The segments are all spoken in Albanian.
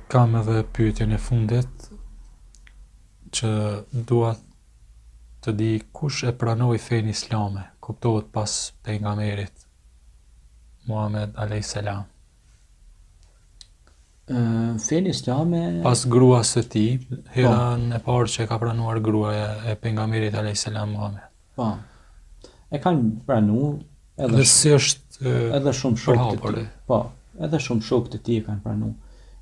Kam edhe pyetjen e fundit që dua të di kush e pranoi fenë islame, kuptohet pas pejgamberit Muhammed alayhis salam. Fenë islame, Pas gruas së tij, herën e parë që e ka pranuar gruaja e pejgamberit alayhis salam Muhammed. po, e kanë pranu Dhe si është edhe shumë shokë të përhapur. tij. Po, edhe shumë shokë të tij e kanë pranu.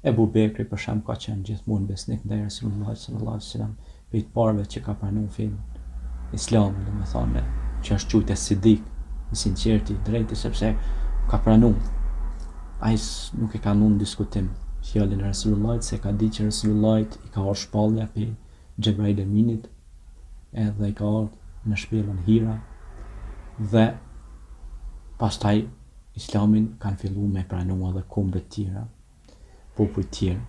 Ebu Bekri për shemb ka qenë gjithmonë besnik ndaj Resulullahit sallallahu alaihi wasallam, për të parëve që ka pranuar fenë islame, domethënë që është quajtur Sidik, i sinqerti, i drejtë sepse ka pranuar. Ai nuk e ka në diskutim fjalën e Resulullahit, se ka ditë që Resulullahit i ka ardhur shpallja pe Xhebrail Aminit, edhe i ka ardhur në shpellën Hira, dhe pastaj islamin kanë filluar me pranu edhe kombe të tjera, popull të tjerë.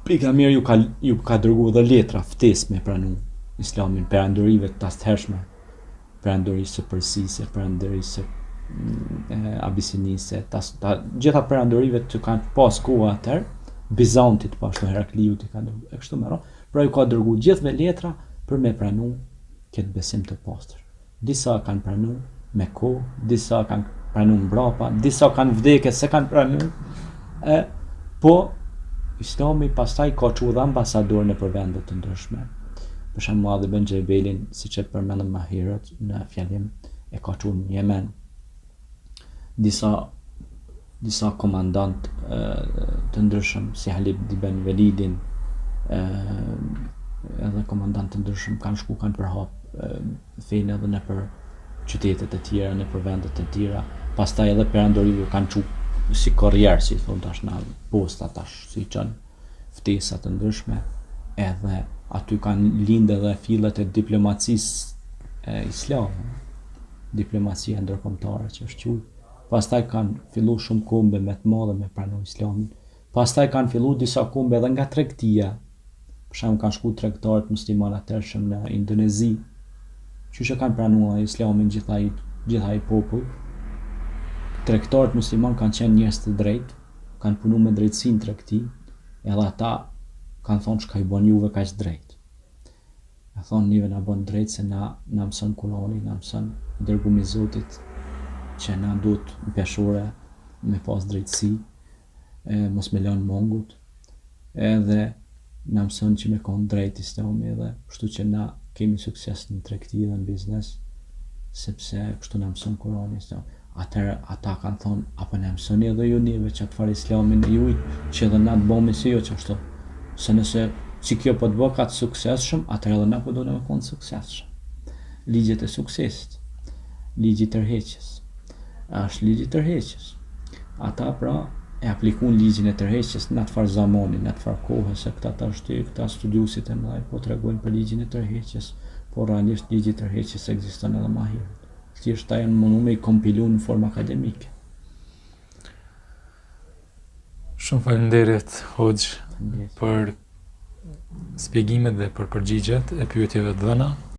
Pejgamberi ju ka dërguar edhe letra ftesë me pranu islamin perandorive të hershme, perandorisë së Persisë, perandorisë Abisinisë, gjitha perandorive që kanë pas koha atëherë, Bizantit pashtu Herakliut i ka dërguar, e kështu me radhë, pra ju ka dërguar gjithve letra për me pranu këtë besim të pastër. Disa kanë pranu me kohë, disa kanë pranu mbrapa, disa kanë vdekje se kanë pranu, po Islami pastaj ka çu dhe ambasador në vende të ndryshme. Për shembull Muadh ibn Jabelin, siç e përmendëm më herët në fjalim, e ka çu në Yemen. Disa komandant të ndryshëm si Halid ibn Velidin, edhe komandant të ndryshëm kanë shku, kanë përhap fenë edhe nëpër qytetet e tjera, nëpër vende të tjera. Pastaj edhe perandorive kanë çu si korrier, si thon tash na posta tash, si çan ftesa të ndryshme, edhe aty kanë lindë edhe fillet e diplomacisë islame, diplomacia ndërkombëtare që është quajtur. Pastaj kanë filluar shumë kombe me të mëdha me pranu islamin. Pastaj kanë filluar disa kombe edhe nga tregtia. Për shembull kanë shku tregtarët muslimanë atëhershëm në Indonezi, që kanë pranuar islamin gjithaj popull. Tregtarët muslimanë kanë qenë njerëz të drejtë, kanë punu me drejtësinë tregti, edhe ata kanë thonë çka i bën juve kaq drejt. Ja thonë nive na bën drejt se na mëson Kurani, na mëson dërgumi i Zotit, që na duhet në peshore me pas drejtësi, mos me lënë mongut, edhe na mëson që me konë drejt islami, edhe kështu që na kemi sukses në tregti dhe në biznes, sepse kështu na mëson Kurani islam. Atëherë ata kanë thonë, apo na mësoni edhe ju nive që të farë islamin e juj, që edhe na të bëmi si jo që ashtu. Se nëse që kjo po të bë ka të suksesshëm, atëherë edhe na po do në me konë suksesshëm. Ligjet e suksesit, ligji i tërheqjes, është ligji i tërheqjes. Ata pra e aplikun ligjin e tërheqjes në atë farë zamani, në atë farë kohë, se këta studiusit e mëdhaj po tregojnë për ligjin e tërheqjes, por realisht ligji i tërheqjes ekziston edhe më herët. Thjesht ta janë mundu me i kompilu në formë akademike. Shumë faleminderit Hoxh për shpjegimet dhe për përgjigjet e pyetjeve të dhëna.